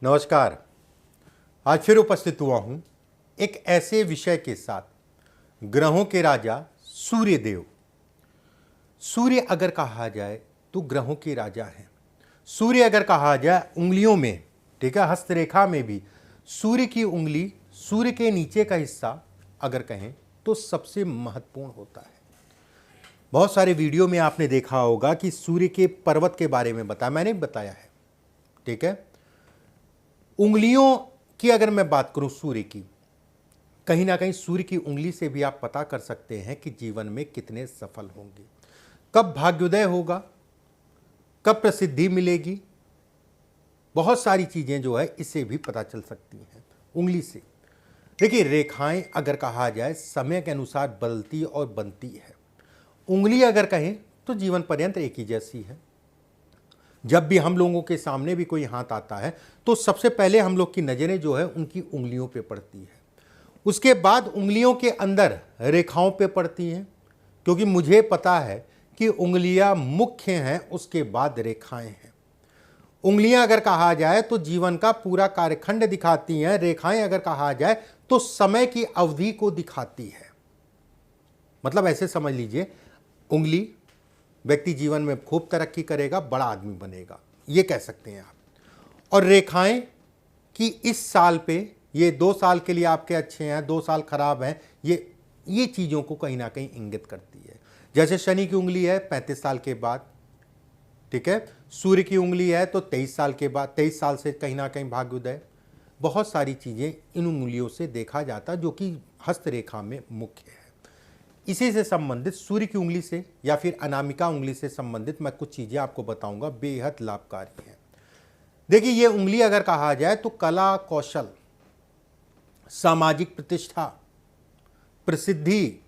नमस्कार। आज फिर उपस्थित हुआ हूं एक ऐसे विषय के साथ, ग्रहों के राजा सूर्य देव। सूर्य अगर कहा जाए तो ग्रहों के राजा हैं। सूर्य अगर कहा जाए उंगलियों में, ठीक है, हस्तरेखा में भी सूर्य की उंगली, सूर्य के नीचे का हिस्सा अगर कहें तो सबसे महत्वपूर्ण होता है। बहुत सारे वीडियो में आपने देखा होगा कि सूर्य के पर्वत के बारे में बताया, मैंने भी बताया है, ठीक है। उंगलियों की अगर मैं बात करूं सूर्य की, कहीं ना कहीं सूर्य की उंगली से भी आप पता कर सकते हैं कि जीवन में कितने सफल होंगे, कब भाग्योदय होगा, कब प्रसिद्धि मिलेगी। बहुत सारी चीजें जो है इससे भी पता चल सकती हैं उंगली से। देखिए, रेखाएं अगर कहा जाए समय के अनुसार बदलती और बनती है। उंगली अगर कहें तो जीवन पर्यंत एक ही जैसी है। जब भी हम लोगों के सामने भी कोई हाथ आता है तो सबसे पहले हम लोग की नज़रें जो है उनकी उंगलियों पे पड़ती है, उसके बाद उंगलियों के अंदर रेखाओं पे पड़ती हैं, क्योंकि मुझे पता है कि उंगलियां मुख्य हैं, उसके बाद रेखाएं हैं। उंगलियां अगर कहा जाए तो जीवन का पूरा कार्यखंड दिखाती हैं, रेखाएं अगर कहा जाए तो समय की अवधि को दिखाती है। मतलब ऐसे समझ लीजिए, उंगली व्यक्ति जीवन में खूब तरक्की करेगा, बड़ा आदमी बनेगा, ये कह सकते हैं आप। और रेखाएं कि इस साल पे ये 2 साल के लिए आपके अच्छे हैं, 2 साल खराब हैं, ये चीज़ों को कहीं ना कहीं इंगित करती है। जैसे शनि की उंगली है 35 साल के बाद, ठीक है। सूर्य की उंगली है तो 23 साल के बाद, 23 साल से कहीं ना कहीं भाग्योदय। बहुत सारी चीज़ें इन उंगलियों से देखा जाता जो कि हस्तरेखा में मुख्य है। इसी से संबंधित सूर्य की उंगली से या फिर अनामिका उंगली से संबंधित मैं कुछ चीज़ें आपको बताऊंगा, बेहद लाभकारी हैं। देखिए, ये उंगली अगर कहा जाए तो कला, कौशल, सामाजिक प्रतिष्ठा, प्रसिद्धि,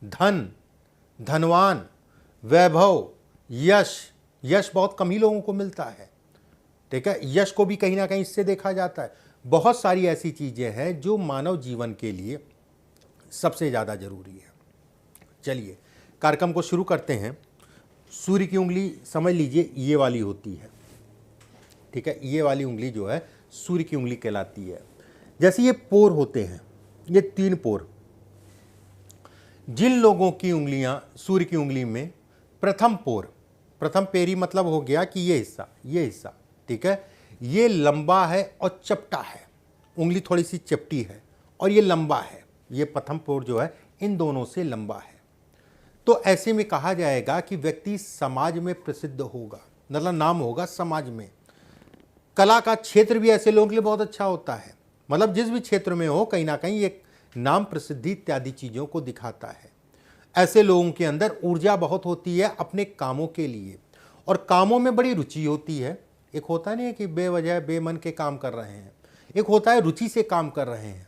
धन, धनवान, वैभव, यश। यश बहुत कम ही लोगों को मिलता है, ठीक है। यश को भी कहीं ना कहीं इससे देखा जाता है। बहुत सारी ऐसी चीज़ें हैं जो मानव जीवन के लिए सबसे ज़्यादा जरूरी है। चलिए कार्यक्रम को शुरू करते हैं। सूर्य की उंगली समझ लीजिए ये वाली होती है, ठीक है। ये वाली उंगली जो है सूर्य की उंगली कहलाती है। जैसे ये पोर होते हैं, ये 3 पोर, जिन लोगों की उंगलियां सूर्य की उंगली में प्रथम पोर, प्रथम पेरी मतलब हो गया कि ये हिस्सा, ठीक है, ये लंबा है और चपटा है। उंगली थोड़ी सी चपटी है और ये लंबा है। ये प्रथम पोर जो है इन दोनों से लंबा है। तो ऐसे में कहा जाएगा कि व्यक्ति समाज में प्रसिद्ध होगा, मतलब नाम होगा समाज में। कला का क्षेत्र भी ऐसे लोगों के लिए बहुत अच्छा होता है, मतलब जिस भी क्षेत्र में हो कहीं ना कहीं एक नाम, प्रसिद्धि इत्यादि चीज़ों को दिखाता है। ऐसे लोगों के अंदर ऊर्जा बहुत होती है अपने कामों के लिए, और कामों में बड़ी रुचि होती है। एक होता नहीं है कि बेवजह बेमन के काम कर रहे हैं, एक होता है रुचि से काम कर रहे हैं,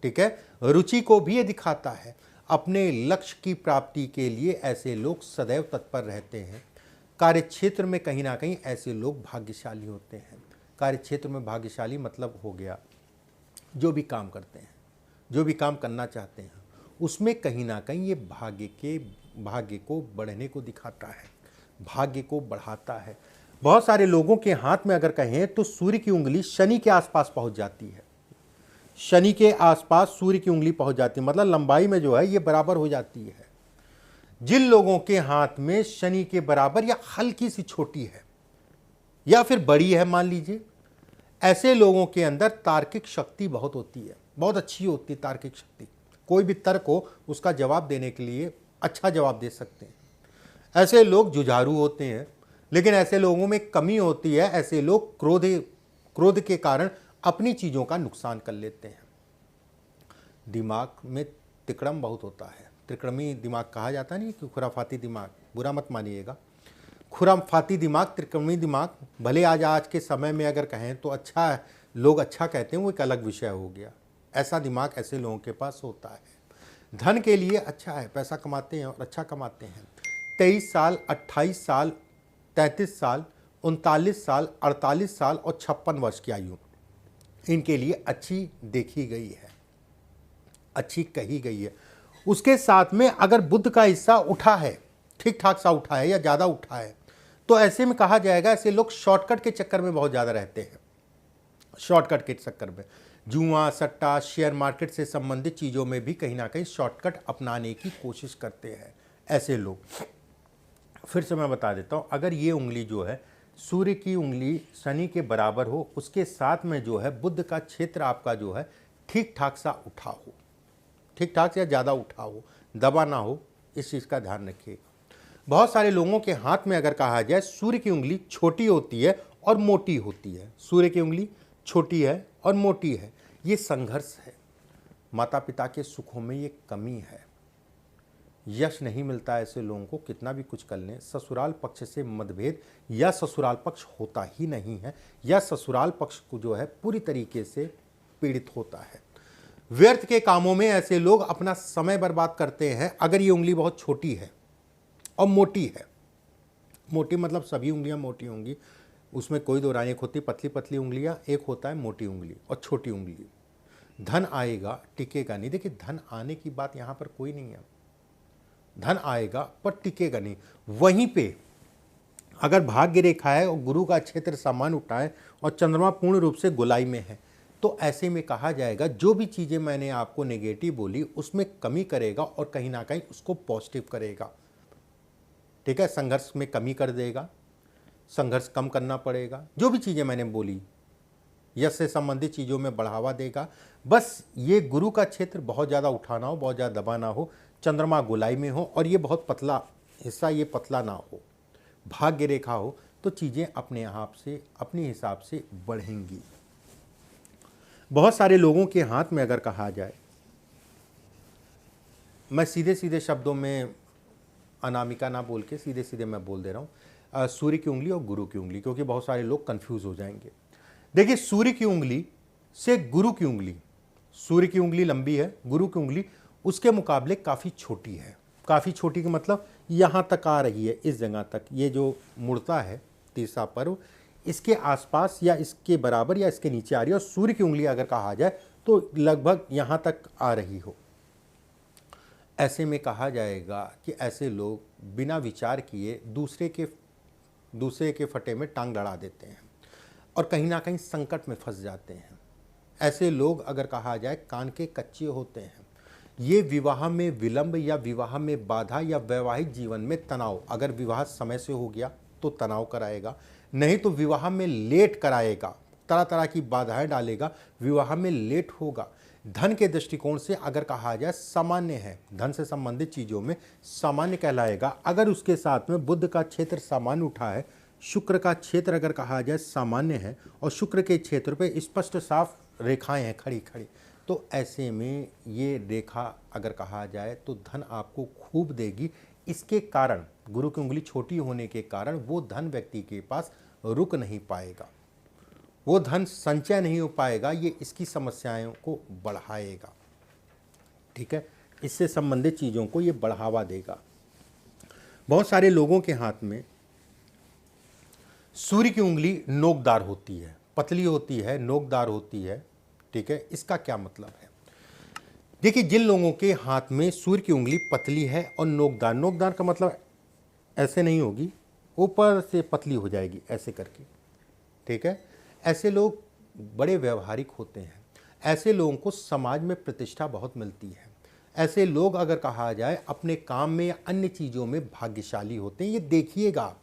ठीक है। रुचि को भी ये दिखाता है। अपने लक्ष्य की प्राप्ति के लिए ऐसे लोग सदैव तत्पर रहते हैं। कार्यक्षेत्र में कहीं ना कहीं ऐसे लोग भाग्यशाली होते हैं। कार्यक्षेत्र में भाग्यशाली मतलब हो गया जो भी काम करते हैं, जो भी काम करना चाहते हैं, उसमें कहीं ना कहीं ये भाग्य को बढ़ने को दिखाता है, भाग्य को बढ़ाता है। बहुत सारे लोगों के हाथ में अगर कहें तो सूर्य की उंगली शनि के आसपास पहुंच जाती है। शनि के आसपास सूर्य की उंगली पहुंच जाती है, मतलब लंबाई में जो है ये बराबर हो जाती है। जिन लोगों के हाथ में शनि के बराबर या हल्की सी छोटी है या फिर बड़ी है मान लीजिए, ऐसे लोगों के अंदर तार्किक शक्ति बहुत होती है, बहुत अच्छी होती है तार्किक शक्ति। कोई भी तर्क हो उसका जवाब देने के लिए अच्छा जवाब दे सकते हैं। ऐसे लोग जुझारू होते हैं, लेकिन ऐसे लोगों में कमी होती है। ऐसे लोग क्रोध के कारण अपनी चीज़ों का नुकसान कर लेते हैं। दिमाग में तिकड़म बहुत होता है, त्रिकड़मी दिमाग कहा जाता नहीं कि खुराफाती दिमाग, बुरा मत मानिएगा। खुराफाती दिमाग, त्रिकड़मी दिमाग, भले आज के समय में अगर कहें तो अच्छा है, लोग अच्छा कहते हैं, वो एक अलग विषय हो गया। ऐसा दिमाग ऐसे लोगों के पास होता है। धन के लिए अच्छा है, पैसा कमाते हैं और अच्छा कमाते हैं। 23 साल, 28 साल, 33 साल, 39 साल, 48 साल और 56 वर्ष की आयु इनके लिए अच्छी देखी गई है, अच्छी कही गई है। उसके साथ में अगर बुध का हिस्सा उठा है, ठीक ठाक सा उठा है या ज़्यादा उठा है, तो ऐसे में कहा जाएगा ऐसे लोग शॉर्टकट के चक्कर में बहुत ज़्यादा रहते हैं। शॉर्टकट के चक्कर में जुआ सट्टा शेयर मार्केट से संबंधित चीज़ों में भी कहीं ना कहीं शॉर्टकट अपनाने की कोशिश करते हैं ऐसे लोग। फिर से मैं बता देता हूँ, अगर ये उंगली जो है सूर्य की उंगली शनि के बराबर हो, उसके साथ में जो है बुध का क्षेत्र आपका जो है ठीक ठाक सा उठा हो, ठीक ठाक से या ज़्यादा उठा हो, दबा ना हो, इस चीज़ का ध्यान रखिएगा। बहुत सारे लोगों के हाथ में अगर कहा जाए सूर्य की उंगली छोटी होती है और मोटी होती है, सूर्य की उंगली छोटी है और मोटी है, ये संघर्ष है, माता पिता के सुखों में ये कमी है, यश नहीं मिलता ऐसे लोगों को, कितना भी कुछ कर लें। ससुराल पक्ष से मतभेद या ससुराल पक्ष होता ही नहीं है, या ससुराल पक्ष को जो है पूरी तरीके से पीड़ित होता है। व्यर्थ के कामों में ऐसे लोग अपना समय बर्बाद करते हैं। अगर ये उंगली बहुत छोटी है और मोटी है, मोटी मतलब सभी उंगलियां मोटी होंगी, उसमें कोई दो राय, एक होती पतली पतली उंगलियां, एक होता है मोटी उंगली और छोटी उंगली। धन आएगा, टिकेगा नहीं। देखिए, धन आने की बात यहां पर कोई नहीं है, धन आएगा पर टिकेगा नहीं। वहीं पे अगर भाग्य रेखा है और गुरु का क्षेत्र सामान उठाए और चंद्रमा पूर्ण रूप से गोलाई में है, तो ऐसे में कहा जाएगा जो भी चीज़ें मैंने आपको नेगेटिव बोली उसमें कमी करेगा और कहीं ना कहीं उसको पॉजिटिव करेगा। ठीक है, संघर्ष में कमी कर देगा, संघर्ष कम करना पड़ेगा। जो भी चीज़ें मैंने बोली यश से संबंधित चीज़ों में बढ़ावा देगा। बस ये गुरु का क्षेत्र बहुत ज़्यादा उठाना हो, बहुत ज़्यादा दबाना हो, चंद्रमा गोलाई में हो और ये बहुत पतला हिस्सा ये पतला ना हो, भाग्य रेखा हो, तो चीज़ें अपने आप से अपने हिसाब से बढ़ेंगी। बहुत सारे लोगों के हाथ में अगर कहा जाए, मैं सीधे सीधे शब्दों में अनामिका ना बोल के सीधे सीधे मैं बोल दे रहा हूँ, सूर्य की उंगली और गुरु की उंगली, क्योंकि बहुत सारे लोग कंफ्यूज हो जाएंगे। देखिए, सूर्य की उंगली से गुरु की उंगली, सूर्य की उंगली लंबी है, गुरु की उंगली उसके मुकाबले काफ़ी छोटी है। काफ़ी छोटी का मतलब यहाँ तक आ रही है, इस जगह तक, ये जो मुड़ता है तीसरा पर्व, इसके आसपास या इसके बराबर या इसके नीचे आ रही है। और सूर्य की उंगली अगर कहा जाए तो लगभग यहाँ तक आ रही हो। ऐसे में कहा जाएगा कि ऐसे लोग बिना विचार किए दूसरे के फटे में टांग लड़ा देते हैं और कहीं ना कहीं संकट में फंस जाते हैं। ऐसे लोग अगर कहा जाए कान के कच्चे होते हैं। ये विवाह में विलंब या विवाह में बाधा या वैवाहिक जीवन में तनाव, अगर विवाह समय से हो गया तो तनाव कराएगा, नहीं तो विवाह में लेट कराएगा, तरह तरह की बाधाएं डालेगा, विवाह में लेट होगा। धन के दृष्टिकोण से अगर कहा जाए सामान्य है, धन से संबंधित चीज़ों में सामान्य कहलाएगा। अगर उसके साथ में बुध का क्षेत्र सामान्य उठा है, शुक्र का क्षेत्र अगर कहा जाए सामान्य है और शुक्र के क्षेत्र पे स्पष्ट साफ रेखाएं हैं खड़ी खड़ी, तो ऐसे में ये रेखा अगर कहा जाए तो धन आपको खूब देगी। इसके कारण गुरु की उंगली छोटी होने के कारण वो धन व्यक्ति के पास रुक नहीं पाएगा, वो धन संचय नहीं हो पाएगा, ये इसकी समस्याओं को बढ़ाएगा। ठीक है, इससे संबंधित चीज़ों को ये बढ़ावा देगा। बहुत सारे लोगों के हाथ में सूर्य की उंगली नोकदार होती है, पतली होती है, नोकदार होती है। ठीक है, इसका क्या मतलब है? देखिए, जिन लोगों के हाथ में सूर्य की उंगली पतली है और नोकदार, नोकदार का मतलब ऐसे नहीं होगी, ऊपर से पतली हो जाएगी ऐसे करके। ठीक है, ऐसे लोग बड़े व्यवहारिक होते हैं, ऐसे लोगों को समाज में प्रतिष्ठा बहुत मिलती है। ऐसे लोग अगर कहा जाए अपने काम में या अन्य चीज़ों में भाग्यशाली होते हैं, ये देखिएगा आप।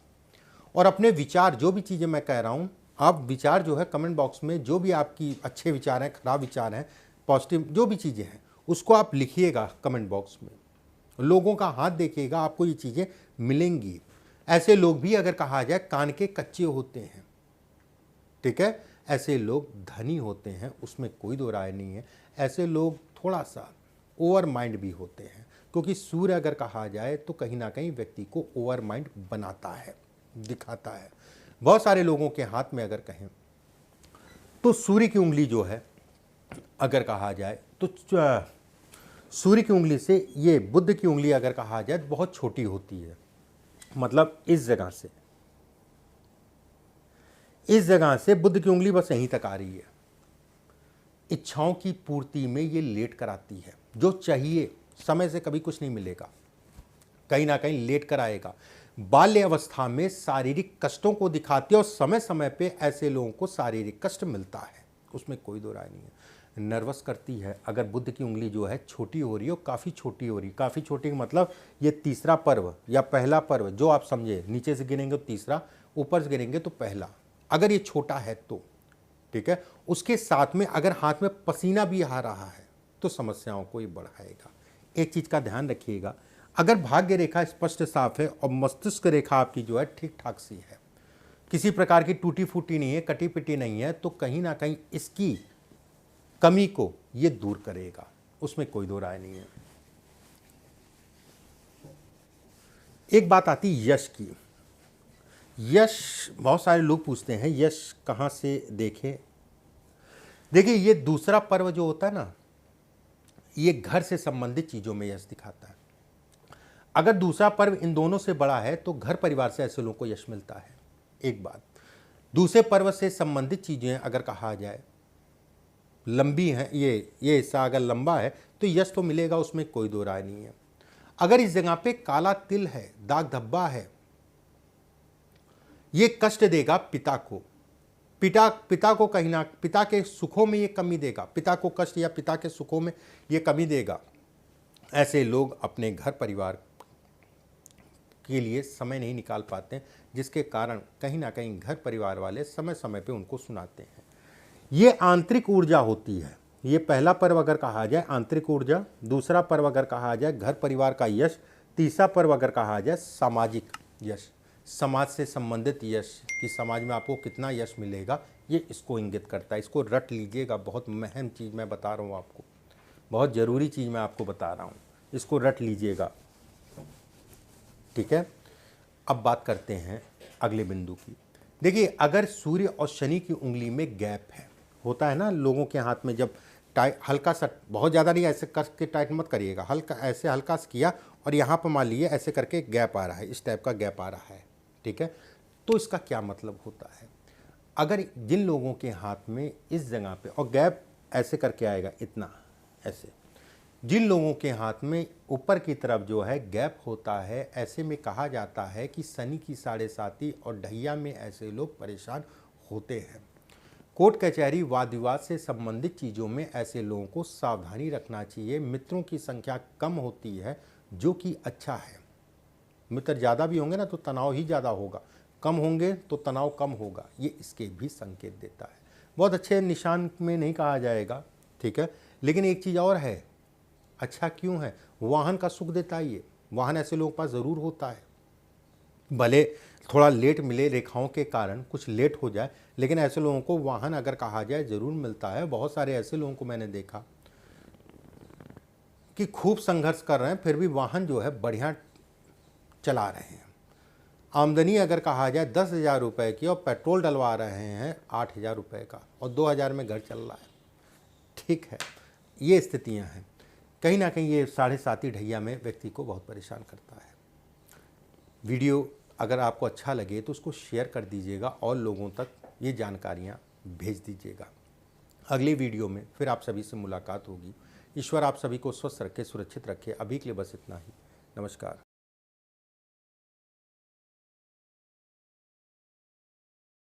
और अपने विचार, जो भी चीज़ें मैं कह रहा हूँ, आप विचार जो है कमेंट बॉक्स में जो भी आपकी अच्छे विचार हैं, खराब विचार हैं, पॉजिटिव जो भी चीज़ें हैं, उसको आप लिखिएगा कमेंट बॉक्स में। लोगों का हाथ देखिएगा, आपको ये चीज़ें मिलेंगी। ऐसे लोग भी अगर कहा जाए कान के कच्चे होते हैं। ठीक है, ऐसे लोग धनी होते हैं, उसमें कोई दो राय नहीं है। ऐसे लोग थोड़ा सा ओवर माइंड भी होते हैं, क्योंकि सूर्य अगर कहा जाए तो कहीं ना कहीं व्यक्ति को ओवर माइंड बनाता है, दिखाता है। बहुत सारे लोगों के हाथ में अगर कहें तो सूर्य की उंगली जो है अगर कहा जाए तो सूर्य की उंगली से ये बुध की उंगली अगर कहा जाए तो बहुत छोटी होती है। मतलब इस जगह से बुध की उंगली बस यहीं तक आ रही है। इच्छाओं की पूर्ति में ये लेट कराती है, जो चाहिए समय से कभी कुछ नहीं मिलेगा, कहीं ना कहीं लेट कर आएगा। बाल्य अवस्था में शारीरिक कष्टों को दिखाती है और समय समय पे ऐसे लोगों को शारीरिक कष्ट मिलता है। उसमें कोई दो राय नहीं है। नर्वस करती है अगर बुध की उंगली जो है छोटी हो रही है और काफ़ी छोटी हो रही है। काफ़ी छोटी का मतलब ये तीसरा पर्व या पहला पर्व जो आप समझे, नीचे से गिनेंगे तो तीसरा, ऊपर से गिनेंगे तो पहला, अगर ये छोटा है तो ठीक है। उसके साथ में अगर हाथ में पसीना भी आ रहा है तो समस्याओं को ये बढ़ाएगा। एक चीज़ का ध्यान रखिएगा, अगर भाग्य रेखा स्पष्ट साफ है और मस्तिष्क रेखा आपकी जो है ठीक ठाक सी है, किसी प्रकार की टूटी फूटी नहीं है, कटी पिटी नहीं है, तो कहीं ना कहीं इसकी कमी को ये दूर करेगा, उसमें कोई दो राय नहीं है। एक बात आती यश की। यश, बहुत सारे लोग पूछते हैं यश कहाँ से देखें। देखिए ये दूसरा पर्व जो होता है ना, ये घर से संबंधित चीज़ों में यश दिखाता है। अगर दूसरा पर्व इन दोनों से बड़ा है तो घर परिवार से ऐसे लोगों को यश मिलता है। एक बात, दूसरे पर्व से संबंधित चीज़ें अगर कहा जाए लंबी हैं, ये हिस्सा अगर लंबा है तो यश तो मिलेगा, उसमें कोई दो राय नहीं है। अगर इस जगह पे काला तिल है, दाग धब्बा है, ये कष्ट देगा पिता को। पिता को कहीं ना, पिता के सुखों में ये कमी देगा, पिता को कष्ट या पिता के सुखों में ये कमी देगा। ऐसे लोग अपने घर परिवार के लिए समय नहीं निकाल पाते, जिसके कारण कहीं ना कहीं घर परिवार वाले समय समय पे उनको सुनाते हैं। ये आंतरिक ऊर्जा होती है। ये पहला पर्व अगर कहा जाए आंतरिक ऊर्जा, दूसरा पर्व अगर कहा जाए घर परिवार का यश, तीसरा पर्व अगर कहा जाए सामाजिक यश, समाज से संबंधित यश, कि समाज में आपको कितना यश मिलेगा, ये इसको इंगित करता है। इसको रट लीजिएगा, बहुत अहम चीज़ मैं बता रहा हूँ आपको, बहुत ज़रूरी चीज़ मैं आपको बता रहा हूँ, इसको रट लीजिएगा, ठीक है। अब बात करते हैं अगले बिंदु की। देखिए अगर सूर्य और शनि की उंगली में गैप है, होता है ना लोगों के हाथ में, जब टाइट हल्का सा, बहुत ज़्यादा नहीं ऐसे करके टाइट मत करिएगा, हल्का ऐसे हल्का सा किया और यहाँ पर मान लीजिए ऐसे करके गैप आ रहा है, इस टाइप का गैप आ रहा है, ठीक है। तो इसका क्या मतलब होता है, अगर जिन लोगों के हाथ में इस जगह पे और गैप ऐसे करके आएगा इतना ऐसे, जिन लोगों के हाथ में ऊपर की तरफ जो है गैप होता है, ऐसे में कहा जाता है कि शनि की साढ़े साती और ढैया में ऐसे लोग परेशान होते हैं। कोर्ट कचहरी वाद विवाद से संबंधित चीज़ों में ऐसे लोगों को सावधानी रखना चाहिए। मित्रों की संख्या कम होती है जो कि अच्छा है। मित्र ज़्यादा भी होंगे ना तो तनाव ही ज़्यादा होगा, कम होंगे तो तनाव कम होगा, ये इसके भी संकेत देता है। बहुत अच्छे निशान में नहीं कहा जाएगा, ठीक है, लेकिन एक चीज़ और है, अच्छा क्यों है, वाहन का सुख देता है ये। वाहन ऐसे लोगों के पास ज़रूर होता है, भले थोड़ा लेट मिले, रेखाओं के कारण कुछ लेट हो जाए, लेकिन ऐसे लोगों को वाहन अगर कहा जाए ज़रूर मिलता है। बहुत सारे ऐसे लोगों को मैंने देखा कि खूब संघर्ष कर रहे हैं फिर भी वाहन जो है बढ़िया चला रहे हैं। आमदनी अगर कहा जाए 10,000 रुपये की और पेट्रोल डलवा रहे हैं 8,000 रुपये का और 2,000 में घर चल रहा है, ठीक है। ये स्थितियां हैं, कहीं ना कहीं ये साढ़े साती ढैया में व्यक्ति को बहुत परेशान करता है। वीडियो अगर आपको अच्छा लगे तो उसको शेयर कर दीजिएगा और लोगों तक ये जानकारियाँ भेज दीजिएगा। अगली वीडियो में फिर आप सभी से मुलाकात होगी। ईश्वर आप सभी को स्वस्थ रखे, सुरक्षित रखे। अभी के लिए बस इतना ही। नमस्कार।